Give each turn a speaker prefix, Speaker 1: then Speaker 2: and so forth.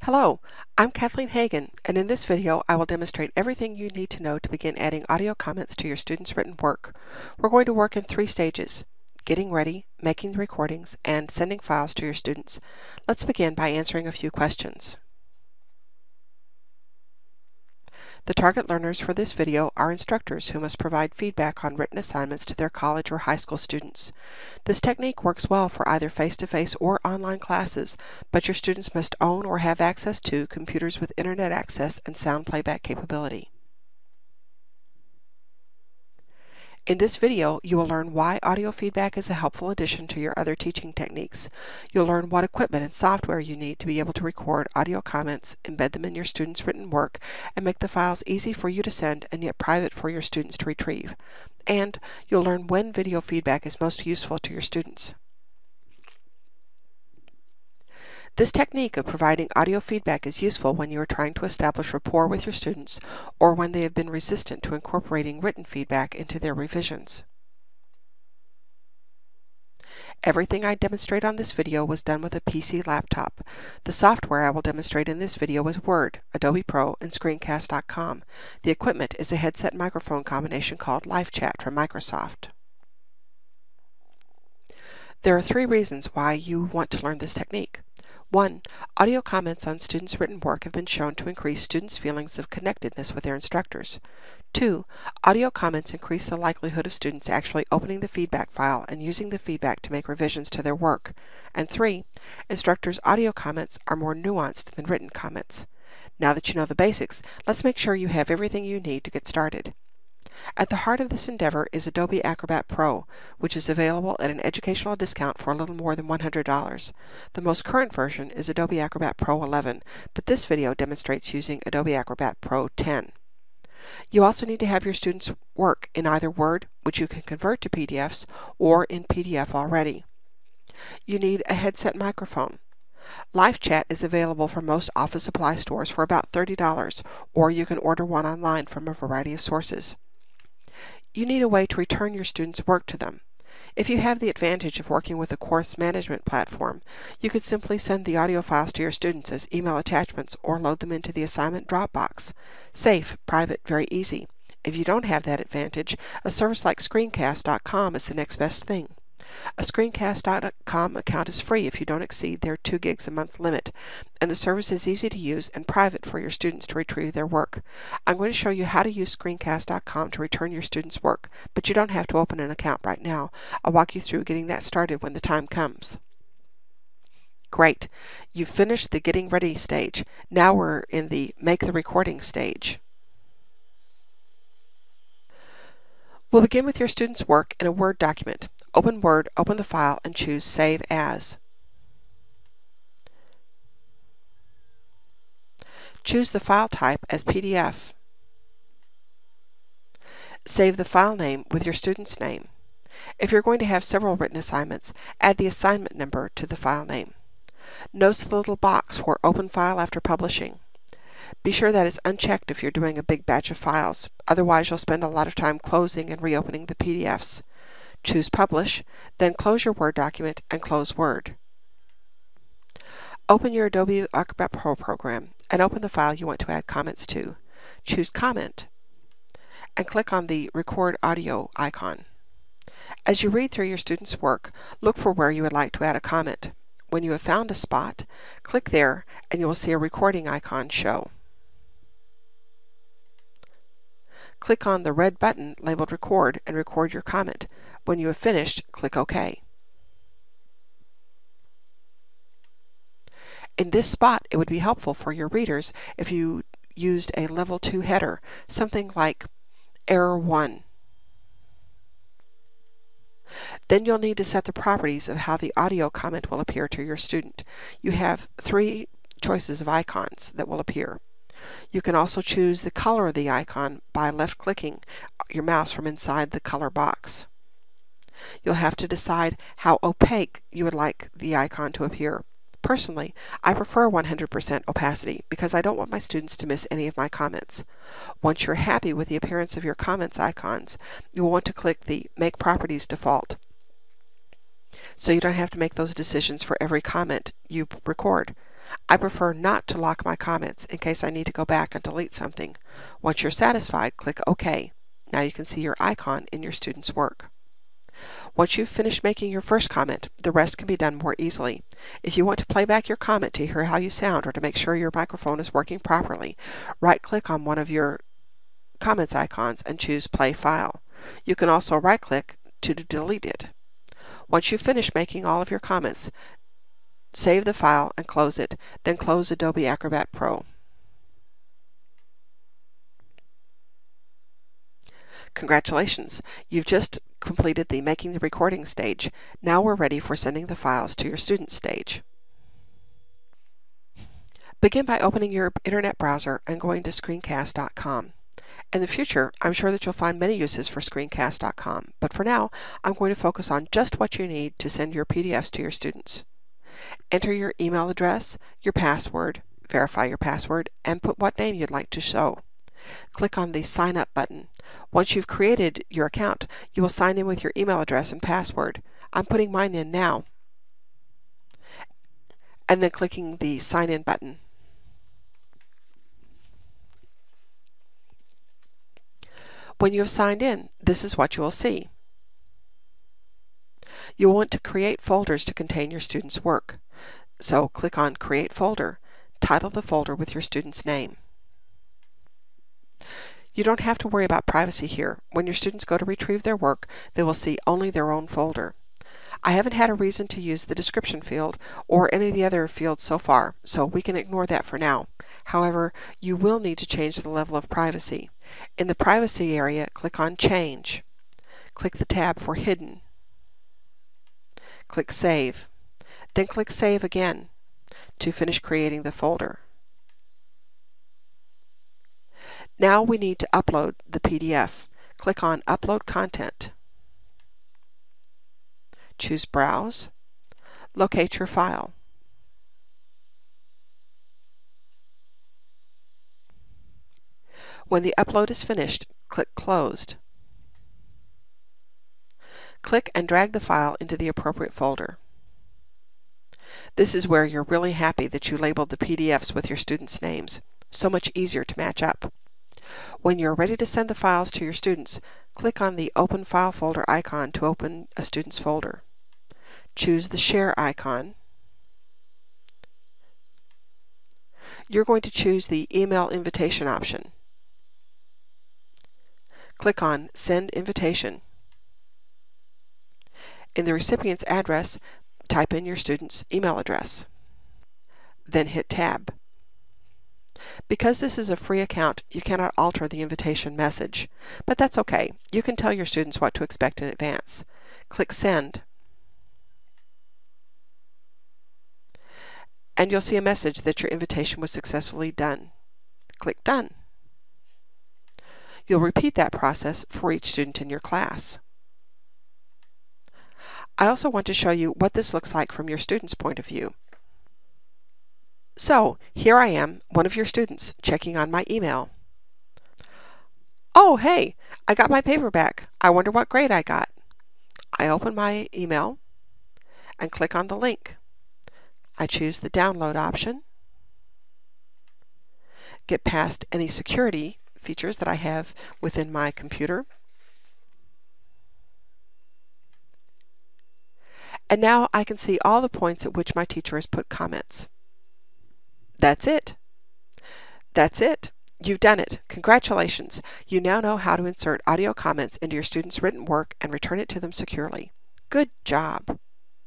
Speaker 1: Hello, I'm Kathleen Hagan, and in this video I will demonstrate everything you need to know to begin adding audio comments to your students' written work. We're going to work in 3 stages: getting ready, making the recordings, and sending files to your students. Let's begin by answering a few questions. The target learners for this video are instructors who must provide feedback on written assignments to their college or high school students. This technique works well for either face-to-face or online classes, but your students must own or have access to computers with internet access and sound playback capability. In this video, you will learn why audio feedback is a helpful addition to your other teaching techniques. You'll learn what equipment and software you need to be able to record audio comments, embed them in your students' written work, and make the files easy for you to send and yet private for your students to retrieve. And you'll learn when video feedback is most useful to your students. This technique of providing audio feedback is useful when you are trying to establish rapport with your students or when they have been resistant to incorporating written feedback into their revisions. Everything I demonstrate on this video was done with a PC laptop. The software I will demonstrate in this video is Word, Adobe Pro, and Screencast.com. The equipment is a headset microphone combination called LiveChat from Microsoft. There are 3 reasons why you want to learn this technique. 1. Audio comments on students' written work have been shown to increase students' feelings of connectedness with their instructors. 2. Audio comments increase the likelihood of students actually opening the feedback file and using the feedback to make revisions to their work. And 3. Instructors' audio comments are more nuanced than written comments. Now that you know the basics, let's make sure you have everything you need to get started. At the heart of this endeavor is Adobe Acrobat Pro, which is available at an educational discount for a little more than $100. The most current version is Adobe Acrobat Pro 11, but this video demonstrates using Adobe Acrobat Pro 10. You also need to have your students' work in either Word, which you can convert to PDFs, or in PDF already. You need a headset microphone. LiveChat is available from most office supply stores for about $30, or you can order one online from a variety of sources. You need a way to return your students' work to them. If you have the advantage of working with a course management platform, you could simply send the audio files to your students as email attachments or load them into the assignment Dropbox. Safe, private, very easy. If you don't have that advantage, a service like Screencast.com is the next best thing. A Screencast.com account is free if you don't exceed their 2 gigs a month limit, and the service is easy to use and private for your students to retrieve their work. I'm going to show you how to use Screencast.com to return your students' work, but you don't have to open an account right now. I'll walk you through getting that started when the time comes. Great! You've finished the getting ready stage. Now we're in the make the recording stage. We'll begin with your students' work in a Word document. Open Word, open the file, and choose Save As. Choose the file type as PDF. Save the file name with your student's name. If you're going to have several written assignments, add the assignment number to the file name. Notice the little box for Open File after publishing. Be sure that is unchecked if you're doing a big batch of files. Otherwise, you'll spend a lot of time closing and reopening the PDFs. Choose Publish, then close your Word document and close Word. Open your Adobe Acrobat Pro program and open the file you want to add comments to. Choose Comment and click on the Record Audio icon. As you read through your student's work, look for where you would like to add a comment. When you have found a spot, click there and you will see a recording icon show. Click on the red button labeled Record and record your comment. When you have finished, click OK. In this spot, it would be helpful for your readers if you used a level 2 header, something like Error 1. Then you'll need to set the properties of how the audio comment will appear to your student. You have 3 choices of icons that will appear. You can also choose the color of the icon by left-clicking your mouse from inside the color box. You'll have to decide how opaque you would like the icon to appear. Personally, I prefer 100% opacity because I don't want my students to miss any of my comments. Once you're happy with the appearance of your comments icons, you'll want to click the Make Properties Default, so you don't have to make those decisions for every comment you record. I prefer not to lock my comments in case I need to go back and delete something. Once you're satisfied, click OK. Now you can see your icon in your student's work. Once you've finished making your first comment, the rest can be done more easily. If you want to play back your comment to hear how you sound or to make sure your microphone is working properly, right-click on one of your comments icons and choose Play File. You can also right-click to delete it. Once you've finished making all of your comments, save the file and close it, then close Adobe Acrobat Pro. Congratulations! You've just completed the Making the Recording stage. Now we're ready for sending the files to your students stage. Begin by opening your internet browser and going to screencast.com. In the future, I'm sure that you'll find many uses for screencast.com, but for now, I'm going to focus on just what you need to send your PDFs to your students. Enter your email address, your password, verify your password, and put what name you'd like to show. Click on the Sign Up button. Once you've created your account, you will sign in with your email address and password. I'm putting mine in now. And then clicking the Sign In button. When you have signed in, this is what you will see. You'll want to create folders to contain your students' work. So click on Create Folder. Title the folder with your student's name. You don't have to worry about privacy here. When your students go to retrieve their work, they will see only their own folder. I haven't had a reason to use the description field or any of the other fields so far, so we can ignore that for now. However, you will need to change the level of privacy. In the Privacy area, click on Change. Click the tab for Hidden. Click Save. Then click Save again to finish creating the folder. Now we need to upload the PDF. Click on Upload Content. Choose Browse. Locate your file. When the upload is finished, click Closed. Click and drag the file into the appropriate folder. This is where you're really happy that you labeled the PDFs with your students' names. So much easier to match up. When you're ready to send the files to your students, click on the Open File Folder icon to open a student's folder. Choose the Share icon. You're going to choose the Email Invitation option. Click on Send Invitation. In the recipient's address, type in your student's email address. Then hit Tab. Because this is a free account, you cannot alter the invitation message, but that's okay. You can tell your students what to expect in advance. Click Send. And you'll see a message that your invitation was successfully done. Click Done. You'll repeat that process for each student in your class. I also want to show you what this looks like from your student's point of view. So, here I am, one of your students, checking on my email. Oh, hey, I got my paper back. I wonder what grade I got. I open my email and click on the link. I choose the download option, get past any security features that I have within my computer, and now I can see all the points at which my teacher has put comments. That's it. That's it. You've done it. Congratulations. You now know how to insert audio comments into your students' written work and return it to them securely. Good job.